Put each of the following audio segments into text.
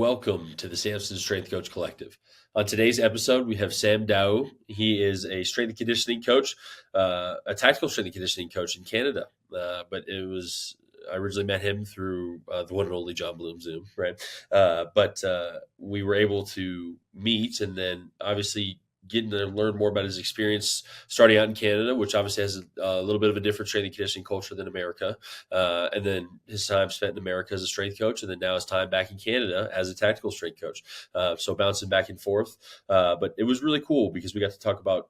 welcome to the Samson Strength Coach Collective. On today's episode, we have Sam Daoust. He is a strength and conditioning coach, a tactical strength and conditioning coach in Canada. I originally met him through the one and only John Bloom Zoom, right? But we were able to meet and then obviously getting to learn more about his experience starting out in Canada, which obviously has a little bit of a different strength and conditioning culture than America. And then his time spent in America as a strength coach, and then now his time back in Canada as a tactical strength coach. So bouncing back and forth. But it was really cool because we got to talk about,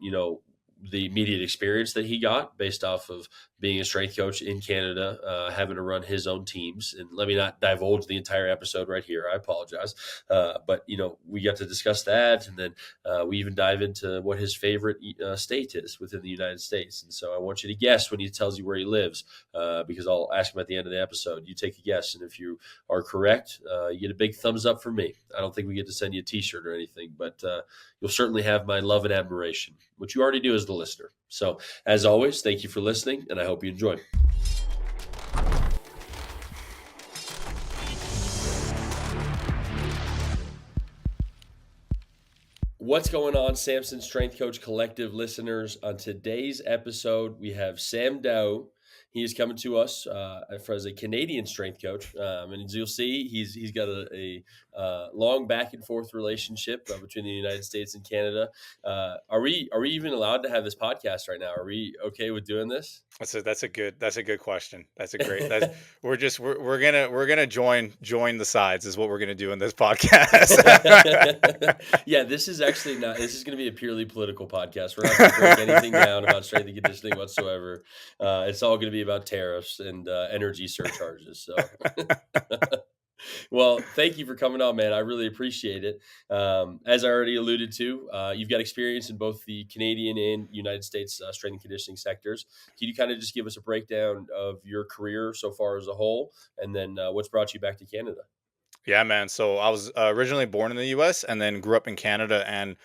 the immediate experience that he got based off of being a strength coach in Canada, having to run his own teams. And let me not divulge the entire episode right here. I apologize. But we got to discuss that. And then we even dive into what his favorite state is within the United States. And so I want you to guess when he tells you where he lives, because I'll ask him at the end of the episode. You take a guess. And if you are correct, you get a big thumbs up from me. I don't think we get to send you a t-shirt or anything, but you'll certainly have my love and admiration, which you already do as the listener. So as always, thank you for listening, and I hope you enjoy. What's going on, Samson Strength Coach Collective listeners? On today's episode, we have Sam Daoust. He is coming to us as a Canadian strength coach, and as you'll see, he's got a long back and forth relationship between the United States and Canada. Are we even allowed to have this podcast right now? Are we okay with doing this? That's a good question. That's a great. We're gonna join the sides is what we're gonna do in this podcast. Yeah, this is actually not. This is going to be a purely political podcast. We're not going to break anything down about strength and conditioning whatsoever. It's all going to be about tariffs and energy surcharges. So, well, thank you for coming on, man. I really appreciate it. As I already alluded to, you've got experience in both the Canadian and United States strength and conditioning sectors. Can you kind of just give us a breakdown of your career so far as a whole, and then what's brought you back to Canada? Yeah, man. So I was originally born in the U.S. and then grew up in Canada, and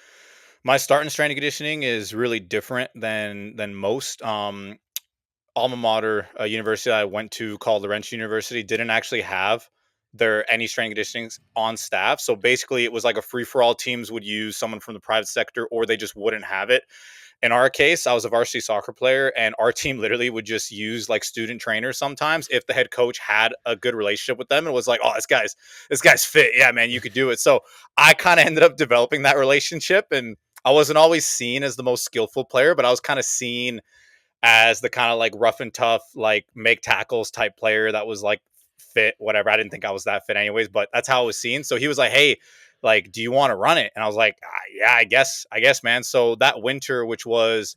my start in strength and conditioning is really different than most. Alma mater, a university I went to called Laurentian University, didn't actually have any strength and conditioning on staff. So basically, it was like a free for all. Teams would use someone from the private sector, or they just wouldn't have it. In our case, I was a varsity soccer player, and our team literally would just use like student trainers sometimes if the head coach had a good relationship with them and was like, "Oh, this guy's fit. Yeah, man, you could do it." So I kind of ended up developing that relationship, and I wasn't always seen as the most skillful player, but I was kind of seen as the kind of like rough and tough, like make tackles type player that was like fit, whatever. I didn't think I was that fit anyways, but that's how I was seen. So he was like, "Hey, like, do you want to run it?" And I was like, "Yeah, I guess, man." So that winter, which was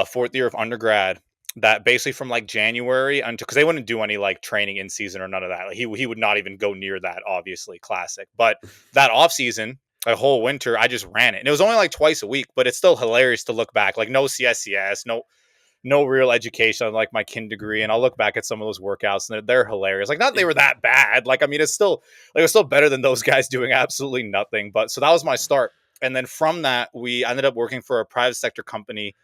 fourth year of undergrad, that basically from like January until, because they wouldn't do any like training in season or none of that. Like he would not even go near that, obviously, classic. But that off season, a whole winter, I just ran it, and it was only like twice a week, but it's still hilarious to look back. Like no CSCS, no real education on like my kin degree. And I'll look back at some of those workouts and they're hilarious. Like not they were that bad. Like, I mean, it was still better than those guys doing absolutely nothing. But so that was my start. And then from that, we ended up working for a private sector company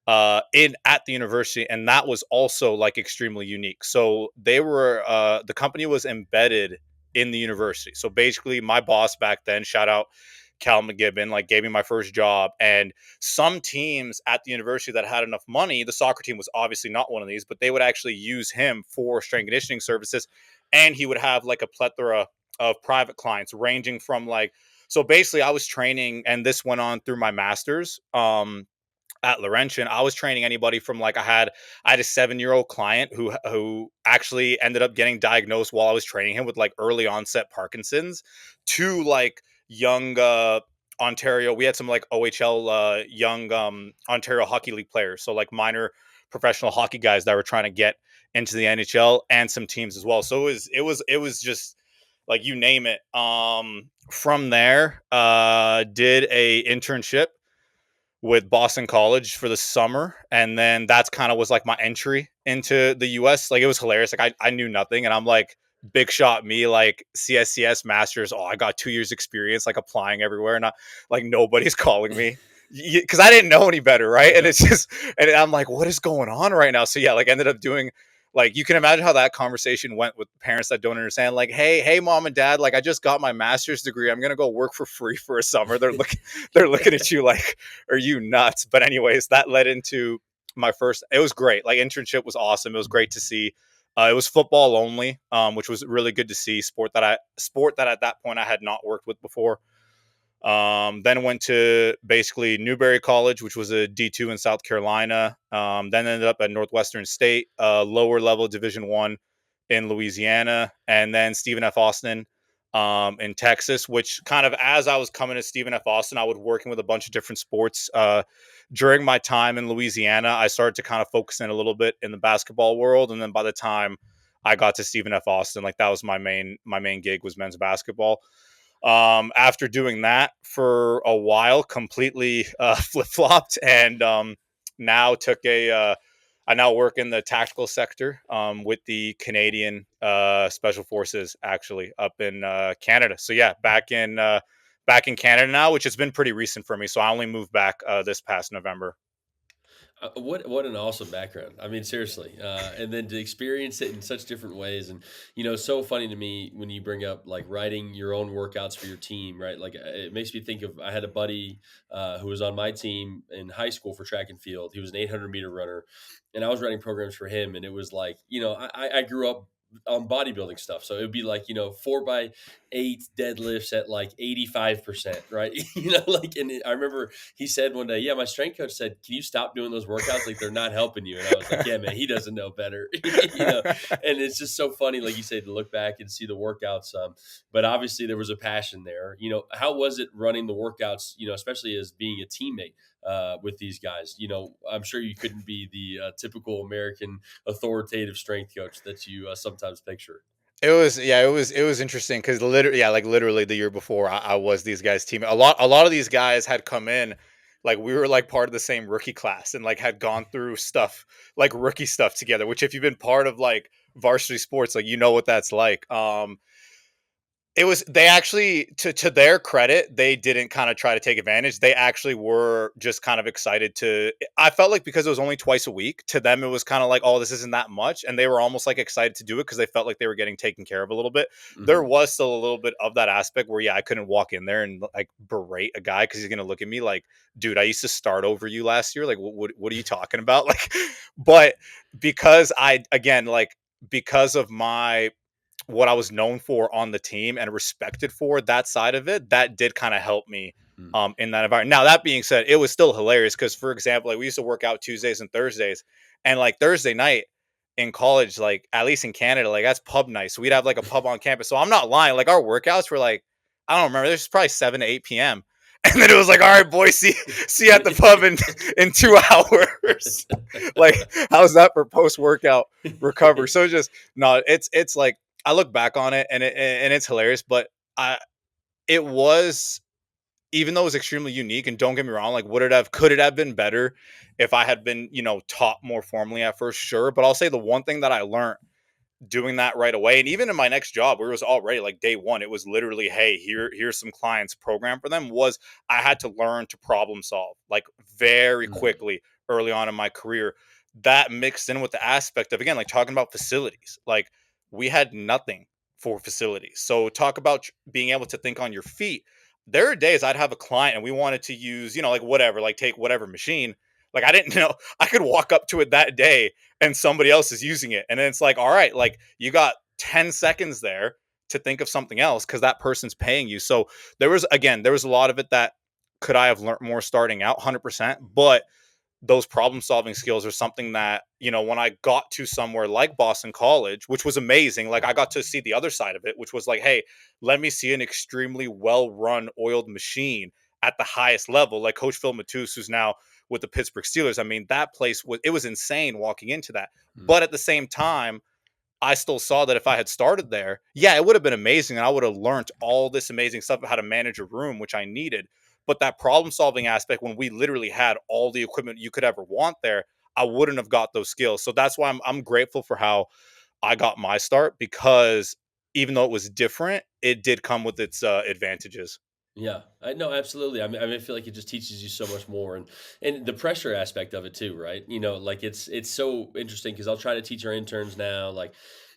at the university. And that was also like extremely unique. So they were, the company was embedded in the university. So basically my boss back then, shout out Cal McGibbon, like gave me my first job. And some teams at the university that had enough money, the soccer team was obviously not one of these, but they would actually use him for strength and conditioning services. And he would have like a plethora of private clients ranging from like, so basically I was training, and this went on through my master's at Laurentian. I was training anybody from like, I had a 7-year-old client who actually ended up getting diagnosed while I was training him with like early onset Parkinson's, to like young Ontario. We had some like OHL young Ontario Hockey League players, so like minor professional hockey guys that were trying to get into the NHL, and some teams as well. So it was just like you name it. From there, did a internship with Boston College for the summer, and then that's kind of was like my entry into the US. Like it was hilarious. Like I knew nothing, and I'm like, big shot me, like CSCS masters. Oh, I got 2 years experience, like applying everywhere, and like nobody's calling me because I didn't know any better, right? And it's just, and I'm like, what is going on right now? So yeah, like ended up doing Like, you can imagine how that conversation went with parents that don't understand. Like, hey, mom and dad, like, I just got my master's degree. I'm gonna go work for free for a summer. They're looking at you like, are you nuts? But anyways, that led into my first. It was great. Like, internship was awesome. It was great to see. It was football only, which was really good to see. Sport that at that point I had not worked with before. Then went to basically Newberry College, which was a D2 in South Carolina. Then ended up at Northwestern State, lower level Division 1 in Louisiana, and then Stephen F. Austin in Texas. Which kind of, as I was coming to Stephen F. Austin, I was working with a bunch of different sports. During my time in Louisiana, I started to kind of focus in a little bit in the basketball world, and then by the time I got to Stephen F. Austin, like that was my main gig was men's basketball. After doing that for a while, completely flip flopped, and now I now work in the tactical sector with the Canadian Special Forces, actually up in Canada. So yeah, back in Canada now, which has been pretty recent for me. So I only moved back this past November. What an awesome background. I mean, seriously, and then to experience it in such different ways, and so funny to me when you bring up like writing your own workouts for your team, right? Like it makes me think of I had a buddy who was on my team in high school for track and field. He was an 800-meter runner, and I was writing programs for him, and it was like I grew up on bodybuilding stuff, so it would be like 4x8 deadlifts at like 85%, right? Like, and I remember he said one day, yeah, my strength coach said, can you stop doing those workouts? Like they're not helping you. And I was like, yeah, man, he doesn't know better. And it's just so funny, like you say, to look back and see the workouts. But obviously there was a passion there. How was it running the workouts, especially as being a teammate with these guys? I'm sure you couldn't be the typical American authoritative strength coach that you sometimes picture. It was interesting because literally the year before I was these guys' team. A lot of these guys had come in, like we were like part of the same rookie class and like had gone through stuff like rookie stuff together. Which if you've been part of like varsity sports, like you know what that's like. It was they actually to their credit, they didn't kind of try to take advantage. They actually were just kind of excited to I felt like because it was only twice a week, to them it was kind of like, oh, this isn't that much. And they were almost like excited to do it because they felt like they were getting taken care of a little bit. There Hmm. was still a little bit of that aspect where, yeah, I couldn't walk in there and like berate a guy because he's gonna look at me like, dude, I used to start over you last year. Like, what are you talking about? Like, but because I again like because of my what I was known for on the team and respected for that side of it, that did kind of help me in that environment. Now, that being said, it was still hilarious because, for example, like we used to work out Tuesdays and Thursdays, and like Thursday night in college, like at least in Canada, like that's pub night. So we'd have like a pub on campus. So I'm not lying. Like our workouts were like, I don't remember, there's probably 7 to 8 p.m. And then it was like, all right, boys, see you at the pub in 2 hours. Like, how's that for post workout recovery? So just no, it's like I look back on it and it's hilarious, but I it was, even though it was extremely unique, and don't get me wrong, like could it have been better if I had been, taught more formally at first? Sure. But I'll say the one thing that I learned doing that right away, and even in my next job where it was already like day one, it was literally, hey, here's some clients, program for them, was I had to learn to problem solve like very Hmm. quickly early on in my career. That mixed in with the aspect of, again, like talking about facilities, like we had nothing for facilities. So talk about being able to think on your feet. There are days I'd have a client and we wanted to use, like whatever, like take whatever machine, like I didn't know I could walk up to it that day and somebody else is using it. And then it's like, all right, like you got 10 seconds there to think of something else because that person's paying you. So there was a lot of it that could I have learned more starting out, 100%. But those problem solving skills are something that, when I got to somewhere like Boston College, which was amazing, like I got to see the other side of it, which was like, hey, let me see an extremely well run, oiled machine at the highest level. Like Coach Phil Matus, who's now with the Pittsburgh Steelers. I mean, that place was insane walking into that. But at the same time, I still saw that if I had started there, yeah, it would have been amazing. And I would have learned all this amazing stuff about how to manage a room, which I needed. But that problem solving aspect, when we literally had all the equipment you could ever want there, I wouldn't have got those skills. So that's why I'm grateful for how I got my start, because even though it was different, it did come with its advantages. Yeah, I know, absolutely. I feel like it just teaches you so much more, and the pressure aspect of it too, right? Like it's so interesting because I'll try to teach our interns now, like,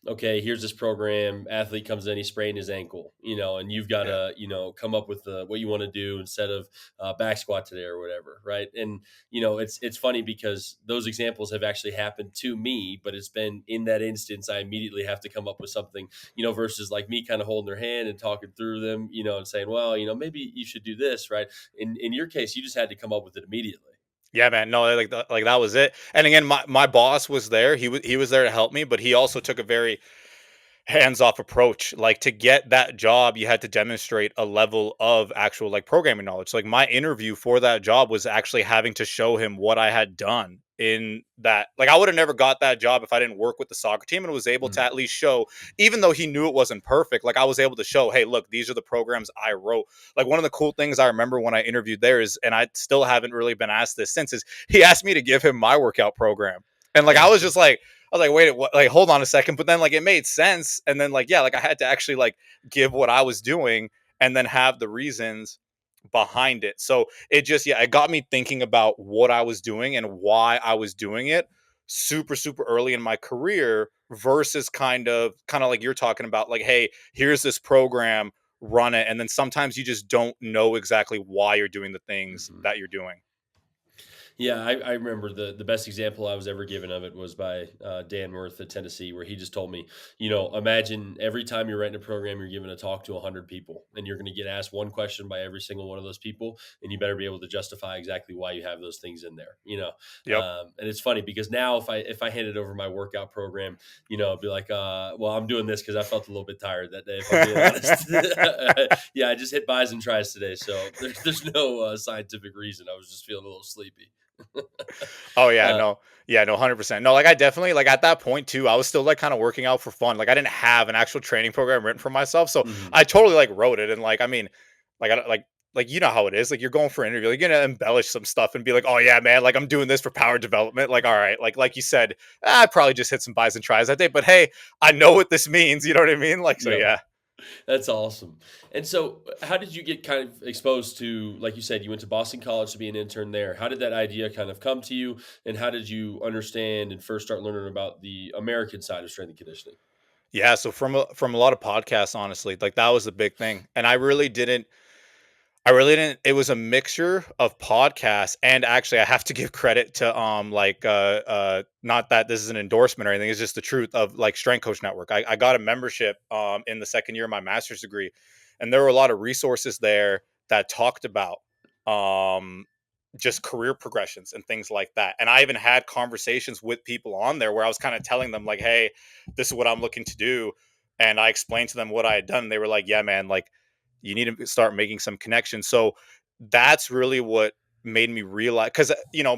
okay, here's this program. Athlete comes in, he sprained his ankle, and you've got Yeah. to, come up with what you want to do instead of back squat today or whatever, right? And it's funny because those examples have actually happened to me, but it's been in that instance I immediately have to come up with something versus like me kind of holding their hand and talking through them, and saying, well, maybe you should do this, right? In your case, you just had to come up with it immediately. Yeah, man. No, like that was it. And again, my boss was there. He was there to help me, but he also took a very hands-off approach. Like, to get that job, you had to demonstrate a level of actual like programming knowledge. So, like, my interview for that job was actually having to show him what I had done in that. Like, I would have never got that job if I didn't work with the soccer team and was able to Mm. at least show, even though he knew it wasn't perfect, like I was able to show, hey, look, these are the programs I wrote. Like, one of the cool things I remember when I interviewed there is, and I still haven't really been asked this since, is he asked me to give him my workout program. And like I was just like, I was like, wait, what? Like, hold on a second. But then, like, it made sense. And then, like, yeah, like I had to actually like give what I was doing and then have the reasons behind it. So it just, yeah, it got me thinking about what I was doing and why I was doing it super, super early in my career versus kind of like you're talking about, like, hey, here's this program, run it. And then sometimes you just don't know exactly why you're doing the things Mhm. that you're doing. Yeah, I remember the best example I was ever given of it was by Dan Worth at Tennessee, where he just told me, imagine every time you're writing a program, you're giving a talk to 100 people, and you're going to get asked one question by every single one of those people, and you better be able to justify exactly why you have those things in there. Yep. And it's funny because now if I handed over my workout program, it'd be like, well, I'm doing this because I felt a little bit tired that day, if I'm being honest. Yeah, I just hit buys and tries today, so there's no scientific reason. I was just feeling a little sleepy. Oh yeah, uh, no. Yeah, no, 100%. No, like I definitely like at that point too, I was still like kind of working out for fun. Like I didn't have an actual training program written for myself. So mhm. I totally like wrote it and like I mean, like I don't like you know how it is. Like you're going for an interview, like you're gonna embellish some stuff and be like, oh yeah, man, like I'm doing this for power development. Like, all right, like you said, I probably just hit some buys and tries that day. But hey, I know what this means, you know what I mean? Like so Yep, yeah. that's awesome. And so, how did you get kind of exposed to, like you said, you went to Boston College to be an intern there? How did that idea kind of come to you, and how did you understand and first start learning about the American side of strength and conditioning? Yeah, so from a lot of podcasts, honestly, like that was the big thing. And I really didn't. It was a mixture of podcasts, and actually, I have to give credit to not that this is an endorsement or anything. It's just the truth of like Strength Coach Network. I got a membership in the second year of my master's degree, and there were a lot of resources there that talked about um just career progressions and things like that. And I even had conversations with people on there where I was kind of telling them like, "Hey, this is what I'm looking to do," and I explained to them what I had done. And they were like, "Yeah, man, like." You need to start making some connections. So that's really what made me realize because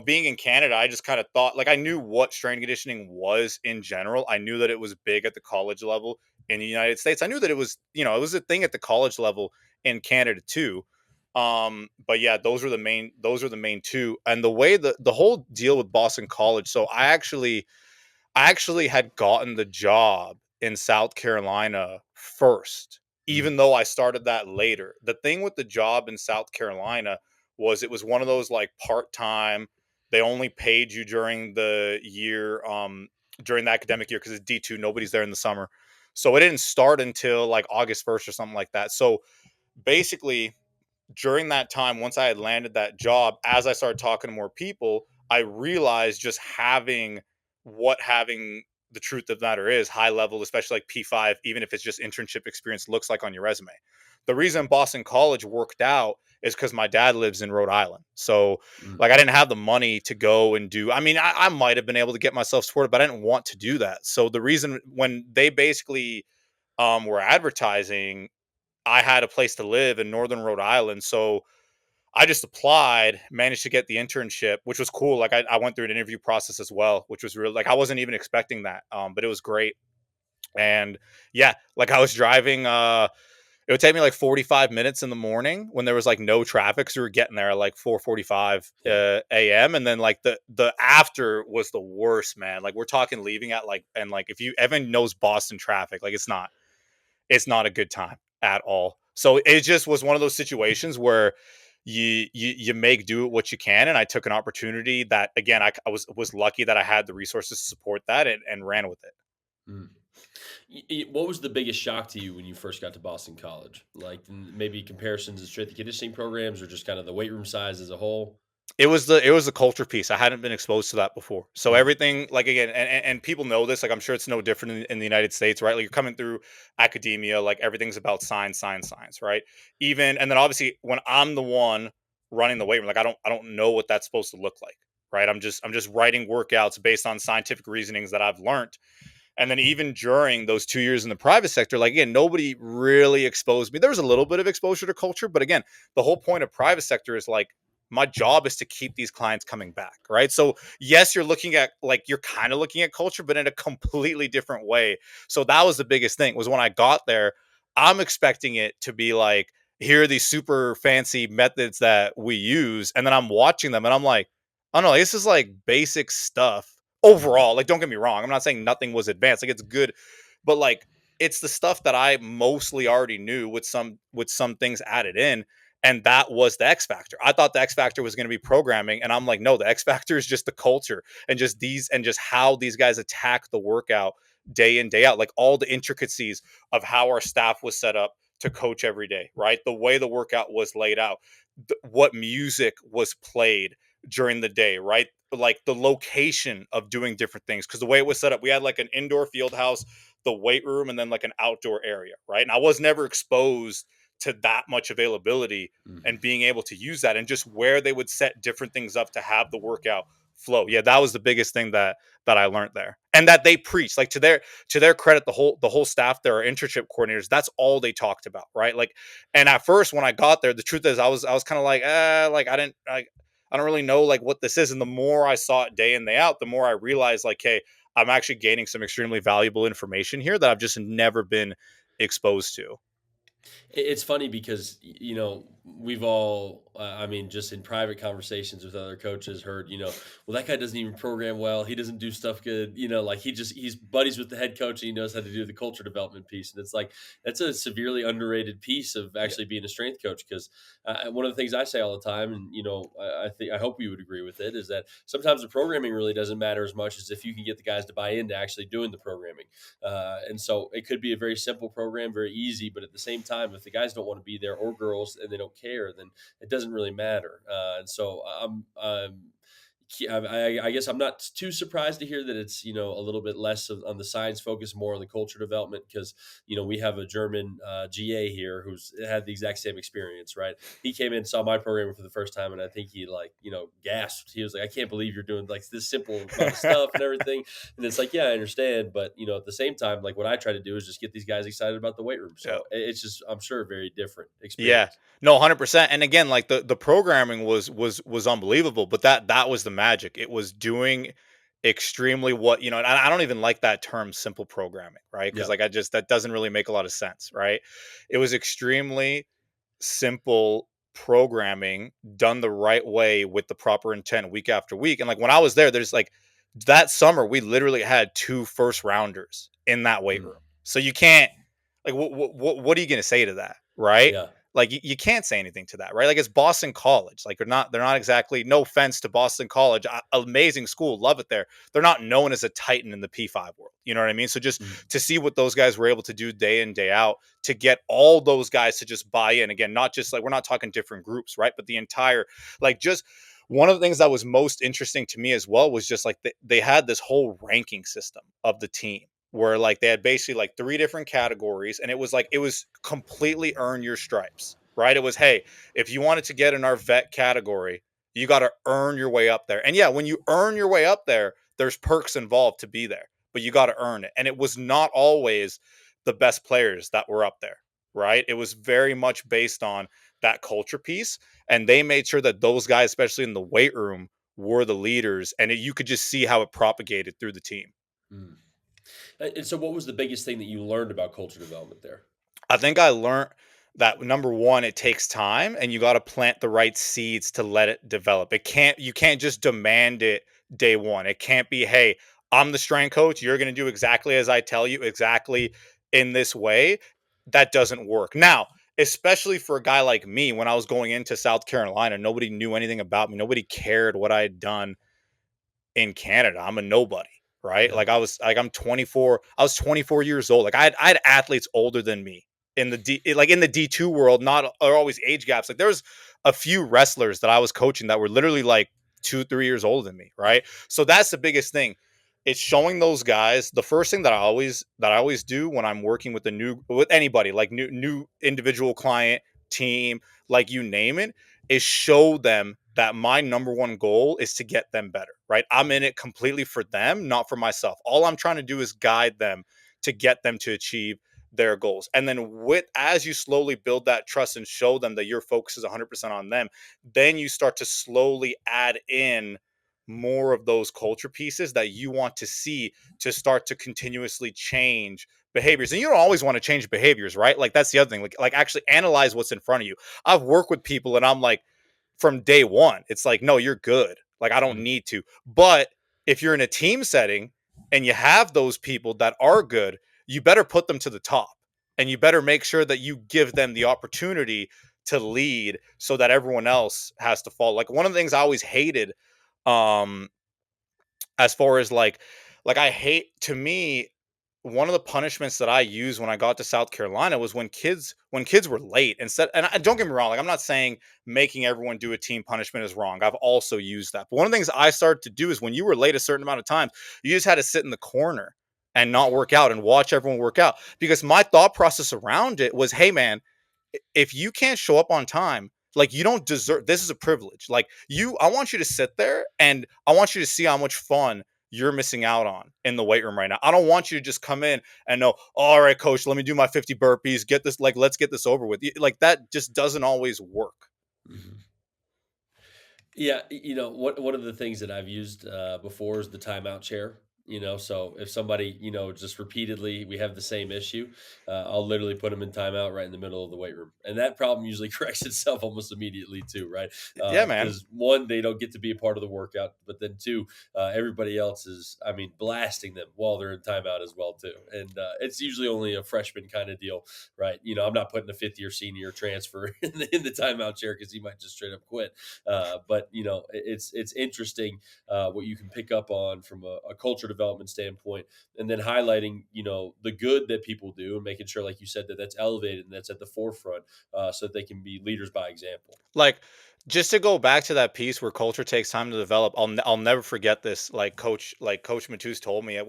being in Canada, I just kind of thought like I knew what strength conditioning was in general. I knew that it was big at the college level in the United States. I knew that it was it was a thing at the college level in Canada too. But yeah, those are the main two. And the way the whole deal with Boston College. So I actually had gotten the job in South Carolina first, Mhm. even though I started that later. The thing with the job in South Carolina was it was one of those like part-time, they only paid you during the year, during the academic year because it's D2, nobody's there in the summer. So it didn't start until like August 1st or something like that. So basically, during that time, once I had landed that job, as I started talking to more people, I realized just having the truth of the matter is high level, especially like P5, even if it's just internship experience, looks like on your resume. The reason Boston College worked out is because my dad lives in Rhode Island. So, Mm. like, I didn't have the money to go and do, I mean, I might have been able to get myself supported, but I didn't want to do that. So, the reason when they basically were advertising, I had a place to live in Northern Rhode Island. So, I just applied, managed to get the internship, which was cool. Like I went through an interview process as well, which was really like I wasn't even expecting that. But it was great. And yeah, like I was driving it would take me like 45 minutes in the morning when there was like no traffic. So we were getting there at like 4:45 Yeah. a.m. And then like the after was the worst, man. Like we're talking leaving at like and like if you Evan knows Boston traffic, like it's not a good time at all. So it just was one of those situations where you make do with what you can, and I took an opportunity that, again, I was lucky that I had the resources to support that, and ran with it. Mm. What was the biggest shock to you when you first got to Boston College? Like maybe comparisons to strength and conditioning programs, or just kind of the weight room size as a whole? It was the culture piece. I hadn't been exposed to that before. So Mm. everything, like, again, and people know this. Like, I'm sure it's no different in the United States, right? Like, you're coming through academia, like everything's about science, science, science, right? Even, and then obviously when I'm the one running the weight room, like, I don't know what that's supposed to look like, right? I'm just writing workouts based on scientific reasonings that I've learned. And then even during those 2 years in the private sector, like, again, nobody really exposed me. There was a little bit of exposure to culture, but again, the whole point of private sector is like, my job is to keep these clients coming back, right? So yes, you're kind of looking at culture, but in a completely different way. So that was the biggest thing, was when I got there, I'm expecting it to be like, here are these super fancy methods that we use. And then I'm watching them and I'm like, oh no, this is like basic stuff Mhm. overall. Like, don't get me wrong, I'm not saying nothing was advanced, like, it's good, but like, it's the stuff that I mostly already knew with some things added in. And that was the X factor. I thought the X factor was going to be programming, and I'm like, no, the X factor is just the culture, and just how these guys attack the workout day in, day out, like all the intricacies of how our staff was set up to coach every day, right? The way the workout was laid out, what music was played during the day, right? Like the location of doing different things, because the way it was set up, we had like an indoor field house, the weight room, and then like an outdoor area, right? And I was never exposed to that much availability Mhm. and being able to use that, and just where they would set different things up to have the workout flow. Yeah, that was the biggest thing that I learned there. And that they preach, like, to their credit, the whole staff there, our internship coordinators, that's all they talked about, right? Like, and at first when I got there, the truth is I was kind of like, like, I don't really know like what this is. And the more I saw it day in, day out, the more I realized, like, hey, I'm actually gaining some extremely valuable information here that I've just never been exposed to. It's funny because we've all, I mean, just in private conversations with other coaches, heard, well, that guy doesn't even program well. He doesn't do stuff good. Like he's buddies with the head coach and he knows how to do the culture development piece. And it's like that's a severely underrated piece of Yeah. actually being a strength coach. Because one of the things I say all the time, and I think I hope you would agree with it, is that sometimes the programming really doesn't matter as much as if you can get the guys to buy into actually doing the programming. And so it could be a very simple program, very easy, but at the same time, if the guys don't want to be there or girls and they don't care, then it doesn't really matter. And so I guess I'm not too surprised to hear that it's a little bit less on the science focus, more on the culture development, because we have a German GA here who's had the exact same experience. Right, he came in, saw my program for the first time, and I think he like gasped. He was like, "I can't believe you're doing like this simple amount of stuff and everything." And it's like, yeah, I understand, but at the same time, like what I try to do is just get these guys excited about the weight room. Yeah. So it's just, I'm sure, a very different Yeah. experience. No, 100%. And again, like, the programming was unbelievable, but that was the magic. It was doing extremely and I don't even like that term, simple programming, right? Cuz Yeah. like, that doesn't really make a lot of sense, right? It was extremely simple programming done the right way with the proper intent week after week. And like, when I was there, there's like, that summer we literally had two first rounders in that weight Mm. room. So you can't, like, what are you going to say to that, right? Yeah. Like, you can't say anything to that, right? Like, it's Boston College. Like, they're not exactly, no offense to Boston College, amazing school, love it there. They're not known as a titan in the P5 world. You know what I mean? So just Mm. to see what those guys were able to do day in, day out, to get all those guys to just buy in, again, not just like, we're not talking different groups, right? But the entire, like, just one of the things that was most interesting to me as well was just like, they had this whole ranking system of the team, where like they had basically like three different categories, and it was completely earn your stripes, right? It was, hey, if you wanted to get in our vet category, you got to earn your way up there. And yeah, when you earn your way up there, there's perks involved to be there, but you got to earn it. And it was not always the best players that were up there, right? It was very much based on that culture piece. And they made sure that those guys, especially in the weight room, were the leaders. And you could just see how it propagated through the team. Mm. And so, what was the biggest thing that you learned about culture development there? I think I learned that, number one, it takes time, and you got to plant the right seeds to let it develop. You can't just demand it day one. It can't be, hey, I'm the strength coach. You're going to do exactly as I tell you, exactly in this way. That doesn't work. Now, especially for a guy like me. When I was going into South Carolina, nobody knew anything about me. Nobody cared what I had done in Canada. I'm a nobody, right? Yeah. I'm 24. I was 24 years old. Like I had athletes older than me in the in the D2 world. Not are always age gaps. Like there's a few wrestlers that I was coaching that were literally like 2, 3 years older than me, right? So that's the biggest thing. It's showing those guys. The first thing that I always do when I'm working with with anybody, like new individual client, team, like you name it, is show them that my number one goal is to get them better, right? I'm in it completely for them, not for myself. All I'm trying to do is guide them to get them to achieve their goals. And then as you slowly build that trust and show them that your focus is 100% on them, then you start to slowly add in more of those culture pieces that you want to see to start to continuously change behaviors. And you don't always want to change behaviors, right? Like that's the other thing. Like actually analyze what's in front of you. I've worked with people and I'm like, from day one, it's like, no, you're good. Like, I don't Mhm. need to. But if you're in a team setting and you have those people that are good, you better put them to the top and you better make sure that you give them the opportunity to lead so that everyone else has to follow. Like, one of the things I always hated, um, as far as like I hate to me one of the punishments that I used when I got to South Carolina was when kids were late instead. And don't get me wrong, like I'm not saying making everyone do a team punishment is wrong. I've also used that. But one of the things I started to do is when you were late a certain amount of times, you just had to sit in the corner and not work out and watch everyone work out. Because my thought process around it was, hey man, if you can't show up on time, like you don't deserve, this is a privilege. Like I want you to sit there and I want you to see how much fun you're missing out on in the weight room right now. I don't want you to just come in and know, all right, coach, let me do my 50 burpees, get this, like, let's get this over with. Like that just doesn't always work. Mhm. Yeah, one of the things that I've used before is the timeout chair. So if somebody, just repeatedly we have the same issue, I'll literally put them in timeout right in the middle of the weight room, and that problem usually corrects itself almost immediately too, right? Yeah, man. Because one, they don't get to be a part of the workout, but then two, everybody else is, I mean, blasting them while they're in timeout as well too, and it's usually only a freshman kind of deal, right? I'm not putting a fifth year senior transfer in the timeout chair because he might just straight up quit. But it's interesting what you can pick up on from a culture development standpoint, and then highlighting the good that people do, and making sure, like you said, that that's elevated and that's at the forefront, so that they can be leaders by example. Like, just to go back to that piece where culture takes time to develop, I'll never forget this. Coach Matus told me,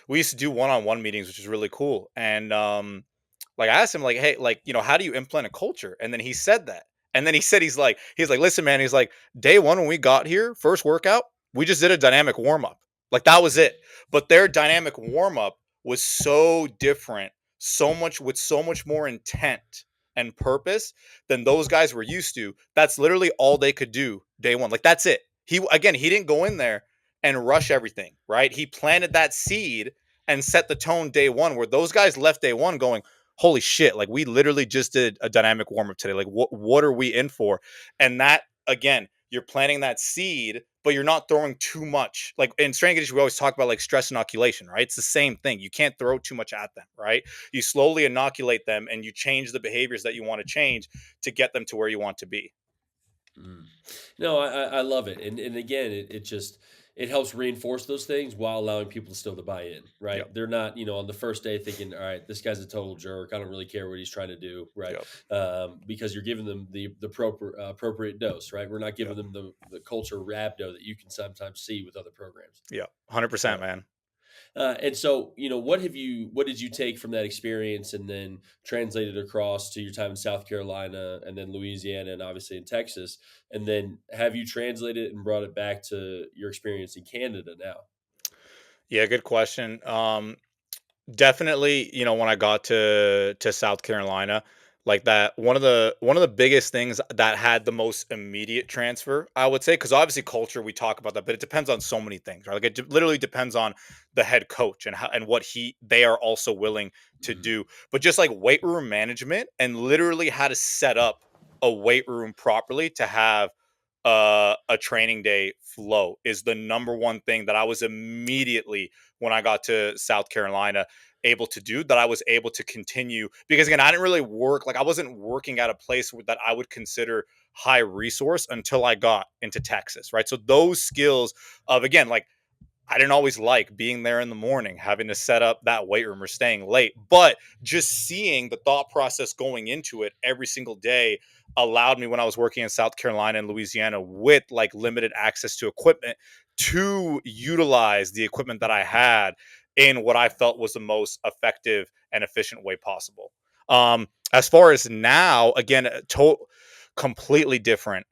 we used to do one-on-one meetings, which is really cool. And like I asked him, like, hey, like, how do you implement a culture? And then he said that. And then he said, he's like, listen, man, he's like, day one when we got here, first workout, we just did a dynamic warm-up. Like that was Mhm. it. But their dynamic warm-up was so different, so much more intent and purpose than those guys were used to. That's literally all they could do day one. Like that's it. He didn't go in there and rush everything, right? He planted that seed and set the tone day one, where those guys left day one going, holy shit, like we literally just did a dynamic warm up today. Like what are we in for? And that, again, you're planting that seed, but you're not throwing too much. Like in strength and conditioning, we always talk about like stress inoculation, right? It's the same thing. You can't throw too much at them, right? You slowly inoculate them and you change the behaviors that you want to change to get them to where you want to be. Mm. No, I love it, and again, it just it helps reinforce those things while allowing people to still to buy in, right? Yep. They're not, on the first day thinking, all right, this guy's a total jerk. I don't really care what he's trying to do, right? Yep. Because you're giving them the appropriate dose, right? We're not giving Yep. them the culture rhabdo that you can sometimes see with other programs. Yep. 100%, Uh, man. and so, what did you take from that experience and then translate it across to your time in South Carolina and then Louisiana and obviously in Texas? And then have you translated it and brought it back to your experience in Canada now? Yeah, good question. Definitely, when I got to South Carolina, like that, one of the biggest things that had the most immediate transfer, I would say, because obviously culture, we talk about that, but it depends on so many things, right? Like literally depends on the head coach and how and what they are also willing to Mhm. do. But just like weight room management and literally how to set up a weight room properly to have a training day flow is the number one thing that I was immediately when I got to South Carolina. able to do, that I was able to continue, because again, I didn't really work, like I wasn't working at a place that I would consider high resource until I got into Texas, right? So those skills of, again, like I didn't always like being there in the morning, having to set up that weight room or staying late, but just seeing the thought process going into it every single day allowed me, when I was working in South Carolina and Louisiana with like limited access to equipment, to utilize the equipment that I had in what I felt was the most effective and efficient way possible. As far as now, again, completely different.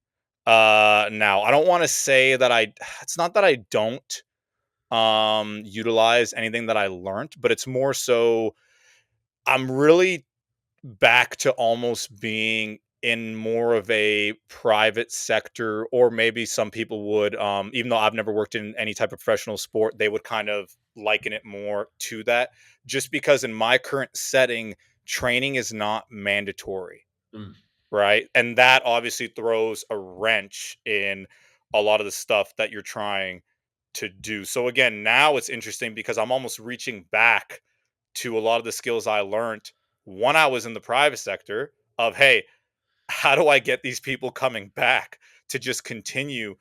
Now I don't want to say that it's not that I don't utilize anything that I learned, but it's more so I'm really back to almost being in more of a private sector, or maybe some people would, even though I've never worked in any type of professional sport, they would kind of liken it more to that, just because in my current setting, training is not mandatory, Mm. right? And that obviously throws a wrench in a lot of the stuff that you're trying to do. So again, now it's interesting because I'm almost reaching back to a lot of the skills I learned when I was in the private sector of, hey, how do I get these people coming back to just continue?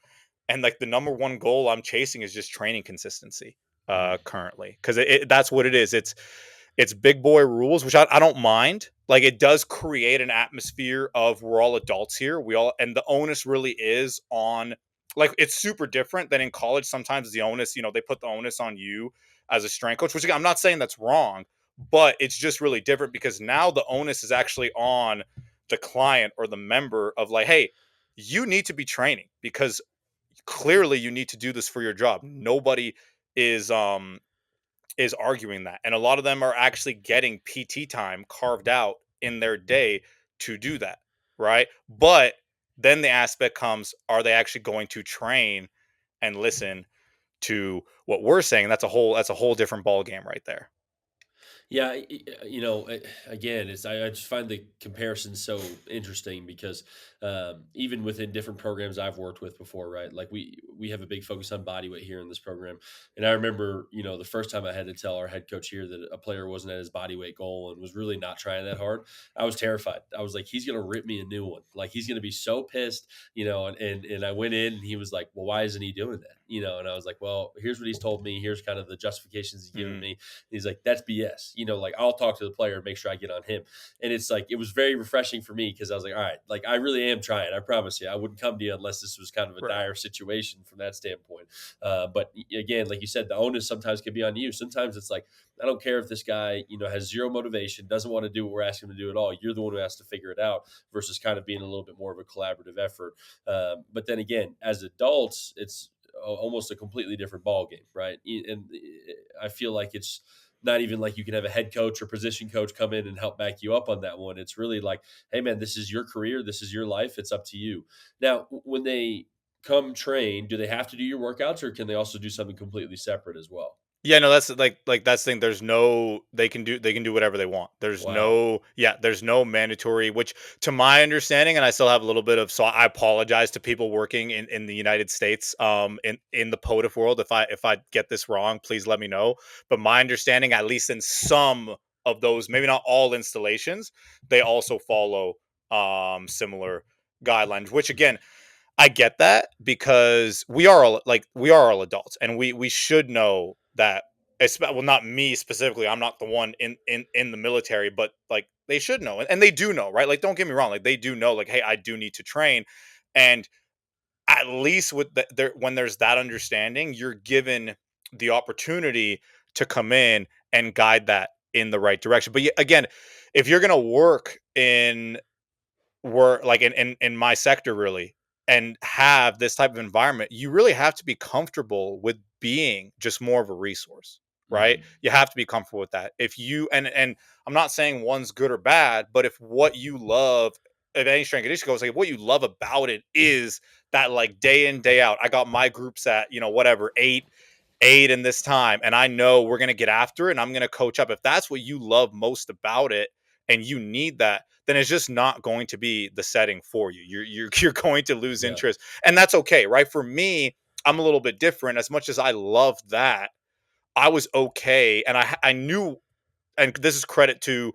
And like the number one goal I'm chasing is just training consistency Mm. currently, because that's what it is. It's big boy rules, which I don't mind. Like it does create an atmosphere of we're all adults here. We all, and the onus really is on, like it's super different than in college. Sometimes the onus, they put the onus on you as a strength coach, which again, I'm not saying that's wrong, but it's just really different because now the onus is actually on the client or the member of like, hey, you need to be training because clearly you need to do this for your job. Nobody is is arguing that. And a lot of them are actually getting PT time carved out in their day to do that, right? But then the aspect comes, are they actually going to train and listen to what we're saying? That's a whole different ball game right there. Yeah, again, I just find the comparison so interesting because even within different programs I've worked with before, right? Like we have a big focus on body weight here in this program, and I remember, the first time I had to tell our head coach here that a player wasn't at his body weight goal and was really not trying that hard. I was terrified. I was like, he's gonna rip me a new one. Like he's gonna be so pissed, and I went in and he was like, well, why isn't he doing that? And I was like, well, here's what he's told me. Here's kind of the justifications he's given Mm, me. He's like, that's BS. Like I'll talk to the player and make sure I get on him. And it's like, it was very refreshing for me because I was like, all right, like I really am trying. I promise you, I wouldn't come to you unless this was kind of a right. dire situation from that standpoint. But again, like you said, the onus sometimes can be on you. Sometimes it's like, I don't care if this guy, has zero motivation, doesn't want to do what we're asking him to do at all. You're the one who has to figure it out versus kind of being a little bit more of a collaborative effort. But then again, as adults, it's almost a completely different ball game, right? And I feel like it's not even like you can have a head coach or position coach come in and help back you up on that one. It's really like, hey man, this is your career, this is your life, it's up to you. Now, when they come train, do they have to do your workouts or can they also do something completely separate as well? Yeah, no, that's like that's the thing. There's no, they can do whatever they want. Wow. There's no mandatory, which to my understanding, and I still have a little bit of, so I apologize to people working in the United States, in the POTF world. If I get this wrong, please let me know. But my understanding, at least in some of those, maybe not all installations, they also follow similar guidelines, which Mm. again, I get that because we are all adults, and we should know that. Well, not me specifically. I'm not the one in the military, but like they should know, and they do know, right? Like, don't get me wrong, like they do know, like, hey, I do need to train, and at least with when there's that understanding, you're given the opportunity to come in and guide that in the right direction. But again, if you're gonna work in were like in my sector really, and have this type of environment, you really have to be comfortable with being just more of a resource, right? Mhm. You have to be comfortable with that. If you, and I'm not saying one's good or bad, but if what you love, if any strength conditioning goes, like if what you love about it is that, like, day in day out, I got my groups at, whatever, eight in this time, and I know we're going to get after it and I'm going to coach up. If that's what you love most about it and you need that, then it's just not going to be the setting for you. You're going to lose Yeah. interest, and that's okay, right? For me, I'm a little bit different. As much as I love that, I was okay, and I knew. and this is credit to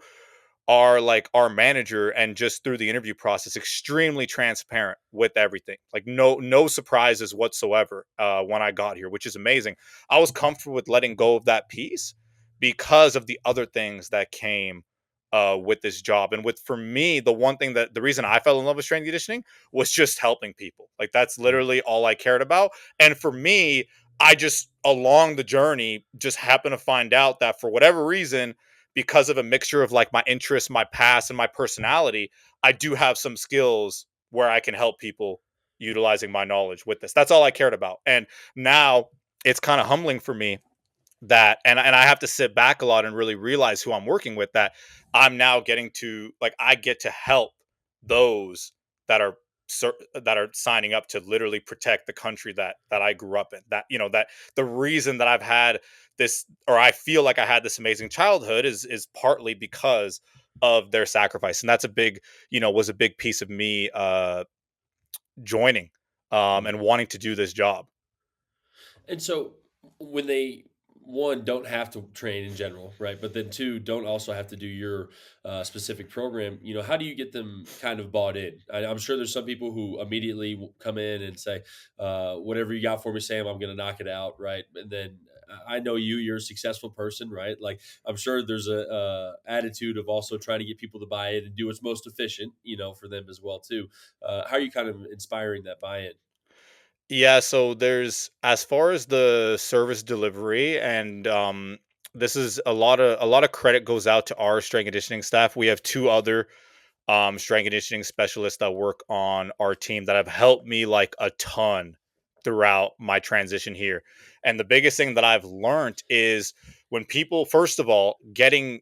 our manager, and just through the interview process, extremely transparent with everything, like no surprises whatsoever when I got here, which is amazing. I was comfortable with letting go of that piece because of the other things that came with this job. And with for me, the one thing that the reason I fell in love with strength conditioning was just helping people. Like that's Mm. literally all I cared about. And for me, I just along the journey just happened to find out that for whatever reason, because of a mixture of like my interests, my past, and my personality, I do have some skills where I can help people utilizing my knowledge with this. That's all I cared about. And now it's kind of humbling for me that, and I have to sit back a lot and really realize who I'm working with, that I'm now getting to, like, I get to help those that are that are signing up to literally protect the country that I grew up in. That, that the reason that I've had this, or I feel like I had this amazing childhood, is partly because of their sacrifice. And that's a big, was a big piece of me joining Mm. and wanting to do this job. And so when they one don't have to train in general, right? But then two don't also have to do your specific program. How do you get them kind of bought in? I'm sure there's some people who immediately come in and say, "Whatever you got for me, Sam, I'm going to knock it out," right? And then I know you're a successful person, right? Like I'm sure there's a attitude of also trying to get people to buy in and do what's most efficient, for them as well too. How are you kind of inspiring that buy-in? Yeah, so there's, as far as the service delivery, and this is a lot of credit goes out to our strength conditioning staff. We have two other strength conditioning specialists that work on our team that have helped me like a ton throughout my transition here. And the biggest thing that I've learned is when people, first of all, getting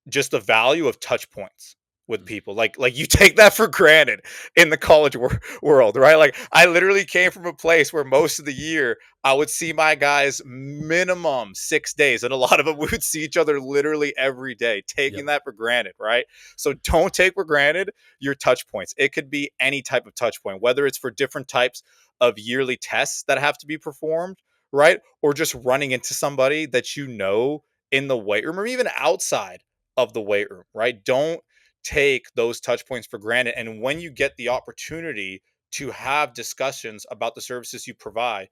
just the value of touch points with Mm. people, like you take that for granted in the college world, right? Like I literally came from a place where most of the year I would see my guys minimum 6 days, and a lot of them we would see each other literally every day, taking Yep. that for granted, right? So don't take for granted your touch points. It could be any type of touch point, whether it's for different types of yearly tests that have to be performed, right? Or just running into somebody that in the weight room, or even outside of the weight room, right? Don't take those touch points for granted. And when you get the opportunity to have discussions about the services you provide,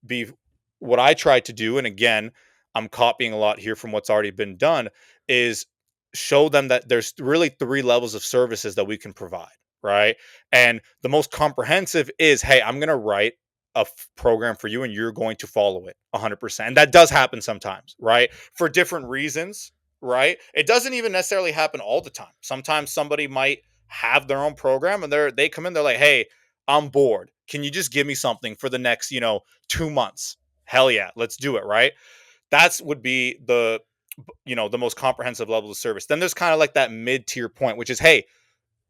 be what I try to do, and again, I'm copying a lot here from what's already been done, is show them that there's really three levels of services that we can provide, right? And the most comprehensive is, hey, I'm going to write a program for you and you're going to follow it 100%. And that does happen sometimes, right? For different reasons, right? It doesn't even necessarily happen all the time. Sometimes somebody might have their own program and they come in, they're like, hey, I'm bored. Can you just give me something for the next, 2 months? Hell yeah, let's do it, right? That's would be the most comprehensive level of service. Then there's kind of like that mid-tier point, which is, hey,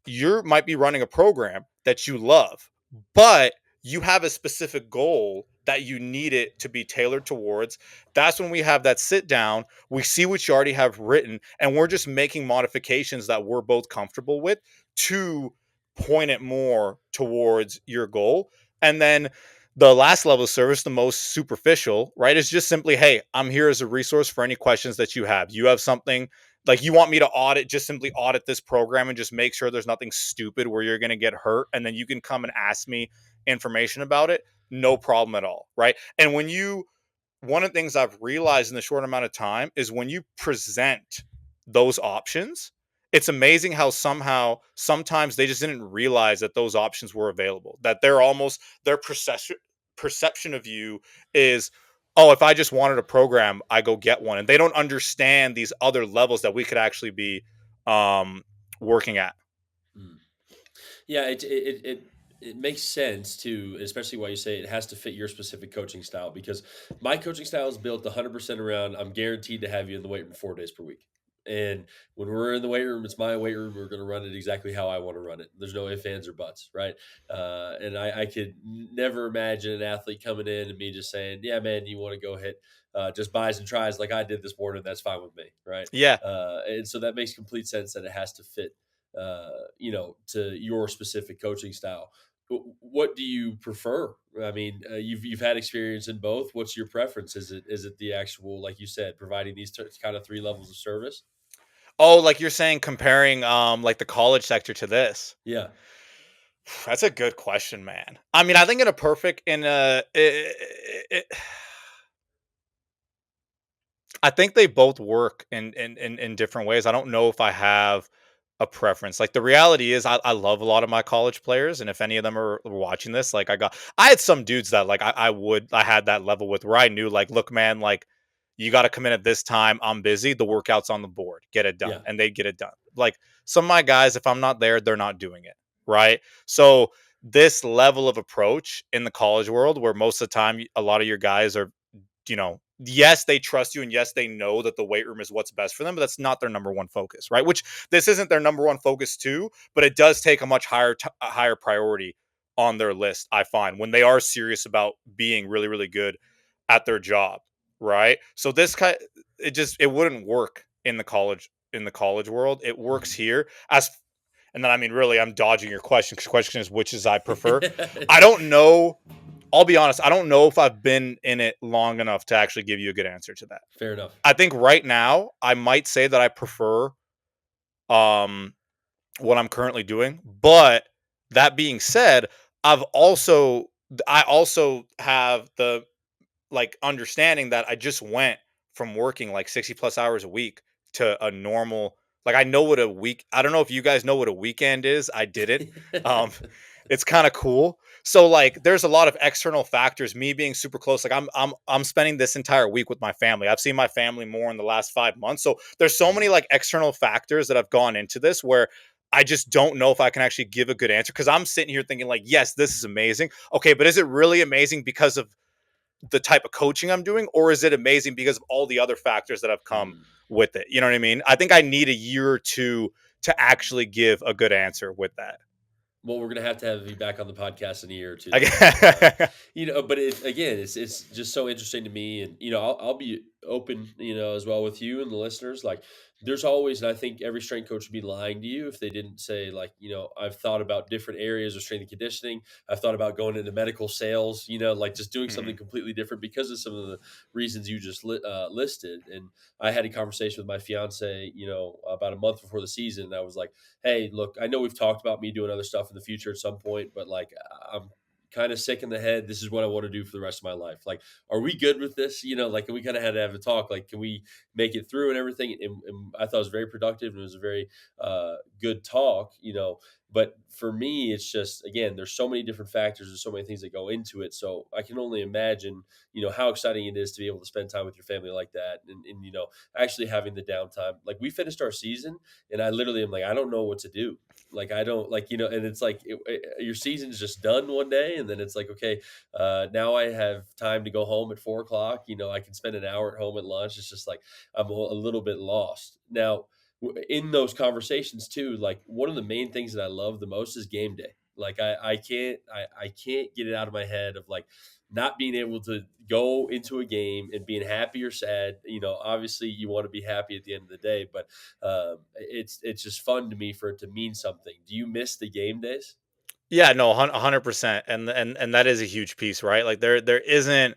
you might be running a program that you love, but you have a specific goal that you need it to be tailored towards. That's when we have that sit down. We see what you already have written, and we're just making modifications that we're both comfortable with to point it more towards your goal. And then the last level of service, the most superficial, right, is just simply, hey, I'm here as a resource for any questions that you have. You have something like you want me to audit, just simply audit this program and just make sure there's nothing stupid where you're going to get hurt, and then you can come and ask me information about it. No problem at all, right? And one of the things I've realized in the short amount of time is when you present those options, it's amazing how somehow sometimes they just didn't realize that those options were available, that their perception of you is, oh, if I just wanted a program, I go get one. And they don't understand these other levels that we could actually be um, working at. Mm. Yeah, it makes sense too, especially why you say it has to fit your specific coaching style. Because my coaching style is built 100% around I'm guaranteed to have you in the weight room 4 days per week. And when we're in the weight room, it's my weight room. We're going to run it exactly how I want to run it. There's no ifs, ands, or buts, right? And I could never imagine an athlete coming in and me just saying, "Yeah, man, you want to go hit just buys and tries like I did this morning. That's fine with me," right? Yeah. And so that makes complete sense that it has to fit to your specific coaching style. What do you prefer? I mean, you've had experience in both. What's your preference? Is it the actual, like you said, providing these kind of three levels of service? Oh, like you're saying comparing like the college sector to this. Yeah. That's a good question, man. I mean, I think in a perfect in a I think they both work in different ways. I don't know if I have a preference. Like the reality is I love a lot of my college players. And if any of them are watching this, like I had some dudes that like I had that level with where I knew like, look, man, like you got to come in at this time. I'm busy. The workout's on the board. Get it done. Yeah. And they'd get it done. Like some of my guys, if I'm not there, they're not doing it. Right. So this level of approach in the college world where most of the time a lot of your guys are, yes, they trust you and yes, they know that the weight room is what's best for them, but that's not their number one focus, right? Which this isn't their number one focus too, but it does take a much a higher priority on their list, I find, when they are serious about being really, really good at their job, right? So this kind it wouldn't work in the college world. It works Mhm. here as and then I mean really I'm dodging your question because question is which is I prefer. I don't know, I'll be honest, I don't know if I've been in it long enough to actually give you a good answer to that. Fair enough. I think right now I might say that I prefer um what I'm currently doing, but that being said, I also have the like understanding that I just went from working like 60 plus hours a week to a normal like I know what a week I don't know if you guys know what a weekend is. I did it. Um it's kind of cool. So like there's a lot of external factors me being super close like I'm spending this entire week with my family. I've seen my family more in the last 5 months. So there's so many Mhm. like external factors that have gone into this where I just don't know if I can actually give a good answer because I'm sitting here thinking like yes, this is amazing. Okay, but is it really amazing because of the type of coaching I'm doing, or is it amazing because of all the other factors that have come Mm. with it? You know what I mean? I think I need a year or two to actually give a good answer with that. Well, we're gonna have to have you back on the podcast in a year or two then. I, But again, it's just so interesting to me, and I'll be open, as well with you and the listeners. Like, there's always, and I think every strength coach would be lying to you if they didn't say, like, I've thought about different areas of strength and conditioning. I've thought about going into medical sales, like just doing something Mhm. completely different because of some of the reasons you just listed. And I had a conversation with my fiance, about a month before the season, and I was like, hey, look, I know we've talked about me doing other stuff in the future at some point, but like I'm kind of sick in the head. This is what I want to do for the rest of my life. Like, are we good with this? Like we kind of had to have a talk. Like, can we make it through and everything? And I thought it was very productive and it was a very good talk. But for me, it's just again, there's so many different factors. There's so many things that go into it. So I can only imagine, how exciting it is to be able to spend time with your family like that, and actually having the downtime. Like we finished our season and I literally am like, I don't know what to do. Like I don't like, and it's like your season's just done one day, and then it's like, okay, now I have time to go home at 4 o'clock. I can spend an hour at home at lunch. It's just like I'm a little bit lost now. In those conversations too, like one of the main things that I love the most is game day. Like I can't get it out of my head of like not being able to go into a game and being happy or sad. Obviously you want to be happy at the end of the day, but it's just fun to me for it to mean something. Do you miss the game days? Yeah, no, 100%, and that is a huge piece, right? Like there isn't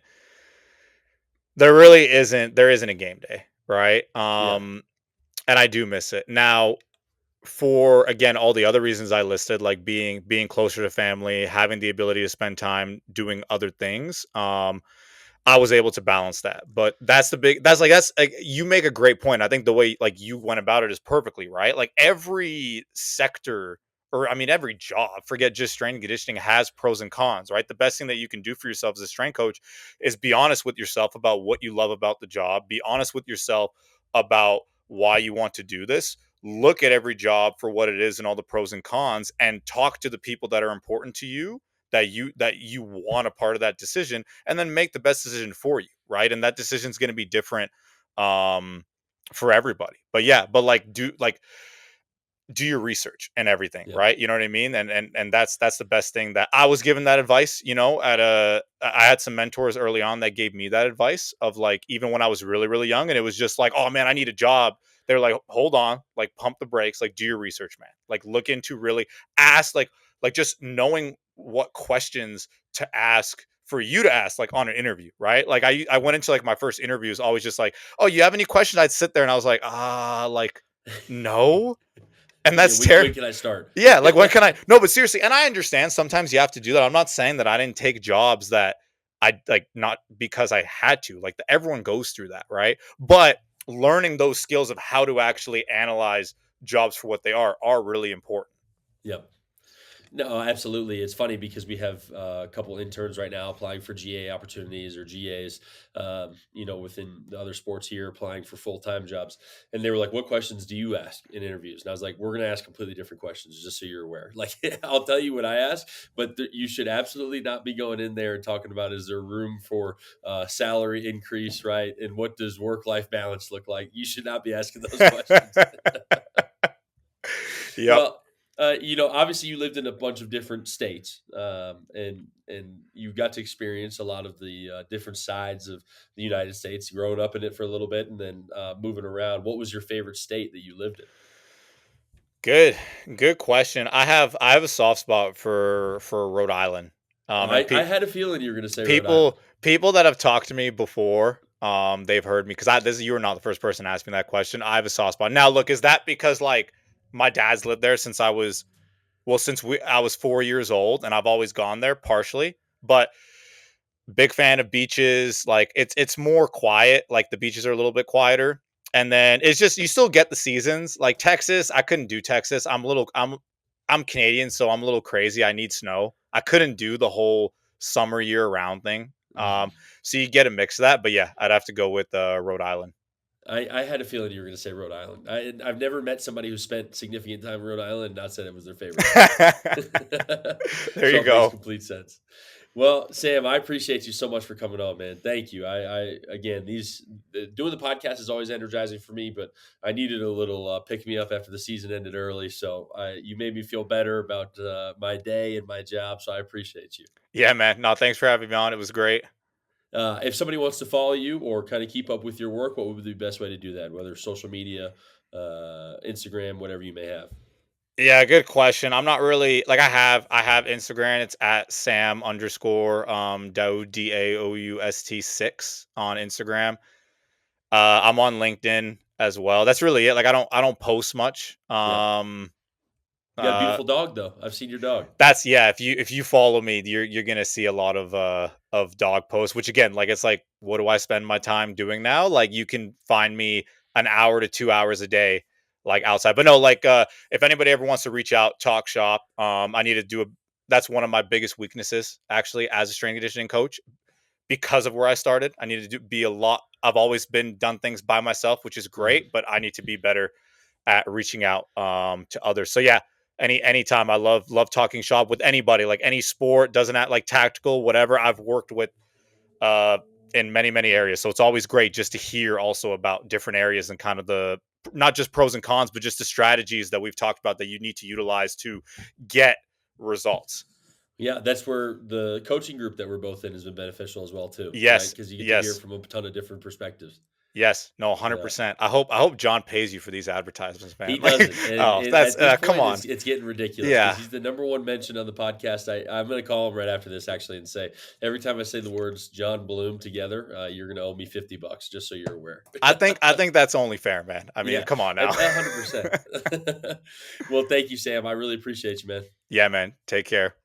a game day, right? Yeah. And I do miss it now. For again all the other reasons I listed, like being closer to family, having the ability to spend time doing other things, I was able to balance that. But that's like you make a great point. I think the way like you went about it is perfectly right. Like every sector or I mean every job, forget just strength and conditioning, has pros and cons, right? The best thing that you can do for yourself as a strength coach is be honest with yourself about what you love about the job, be honest with yourself about why you want to do this, look at every job for what it is and all the pros and cons, and talk to the people that are important to you, that you want a part of that decision, and then make the best decision for you, right? And that decision is going to be different um for everybody. But yeah, but do your research and everything, Yeah. right? You know what I mean? And that's the best thing that I was given that advice, at a I had some mentors early on that gave me that advice of like even when I was really really young and it was just like, "Oh man, I need a job." They're like, "Hold on, like pump the brakes, like do your research, man. Like look into really ask like just knowing what questions to ask for you to ask like on an interview, right? Like I went into like my first interviews always just like, "Oh, you have any questions?" I'd sit there and I was like, "Ah, like No. And Yeah, that's when terrible. can I start? Yeah, like when can I? No, but seriously, and I understand sometimes you have to do that. I'm not saying that I didn't take jobs that I like, not because I had to. Like everyone goes through that, right? But learning those skills of how to actually analyze jobs for what they are really important. Yep. No, absolutely. It's funny because we have a couple interns right now applying for GA opportunities or GAs, within the other sports here, applying for full time jobs. And they were like, "What questions do you ask in interviews?" And I was like, "We're going to ask completely different questions, just so you're aware. Like, I'll tell you what I ask, but you should absolutely not be going in there and talking about is there room for salary increase, right? And what does work life balance look like? You should not be asking those questions." Yep. Well, obviously you lived in a bunch of different states, and you got to experience a lot of the different sides of the United States, growing up in it for a little bit, and then moving around. What was your favorite state that you lived in? Good, good question. I have a soft spot for Rhode Island. And I had a feeling you were going to say Rhode Island. people that have talked to me before, they've heard me because I this you were not the first person to ask me that question. I have a soft spot. Now, look, is that because like my dad's lived there since I was 4 years old, and I've always gone there partially, but big fan of beaches. Like it's more quiet. Like the beaches are a little bit quieter. And then it's just you still get the seasons. Like Texas, I couldn't do Texas. I'm Canadian, so I'm a little crazy. I need snow. I couldn't do the whole summer year round thing. Mhm. So you get a mix of that. But yeah, I'd have to go with Rhode Island. I had a feeling you were going to say Rhode Island. I've never met somebody who spent significant time in Rhode Island and not said it was their favorite state. There So you it makes go. complete sense. Well, Sam, I appreciate you so much for coming on, man. Thank you. Again, doing the podcast is always energizing for me, but I needed a little pick me up after the season ended early. So you made me feel better about my day and my job. So I appreciate you. Yeah, man. No, thanks for having me on. It was great. If somebody wants to follow you or kind of keep up with your work, what would be the best way to do that? Whether social media, Instagram, whatever you may have. Yeah, good question. I'm not really like I have Instagram. It's at Sam underscore Daoust Daoust 6 on Instagram. I'm on LinkedIn as well. That's really it. Like I don't post much. Yeah. You got a Uh beautiful dog, though. I've seen your dog. that's yeah, if you follow me, you're gonna see a lot of dog posts, which again, like it's like, what do I spend my time doing now? Like you can find me an hour to 2 hours a day, like outside. But no, like if anybody ever wants to reach out, talk shop, I need to do a that's one of my biggest weaknesses actually as a strength and conditioning coach because of where I started. I need to be a lot. I've always been done things by myself, which is Mhm. great, but I need to be better at reaching out to others. So yeah, anytime I love talking shop with anybody, like any sport, doesn't act like tactical, whatever. I've worked with uh in many areas. So it's always great just to hear also about different areas and kind of the not just pros and cons, but just the strategies that we've talked about that you need to utilize to get results. Yeah, that's where the coaching group that we're both in has been beneficial as well too, right? Yes, Because you get to hear yes. from a ton of different perspectives. Yes, no, Yeah, 100%. I hope John pays you for these advertisements, man. he Like, doesn't, and, oh, and that's at this come point, on. it's getting ridiculous because Yeah. he's the number one mention on the podcast. I'm going to call him right after this actually and say every time I say the words John Bloom together, you're going to owe me $50 just so you're aware. I think that's only fair, man. I mean, Yeah, come on now. 100%. Well, thank you, Sam. I really appreciate you, man. Yeah, man. Take care.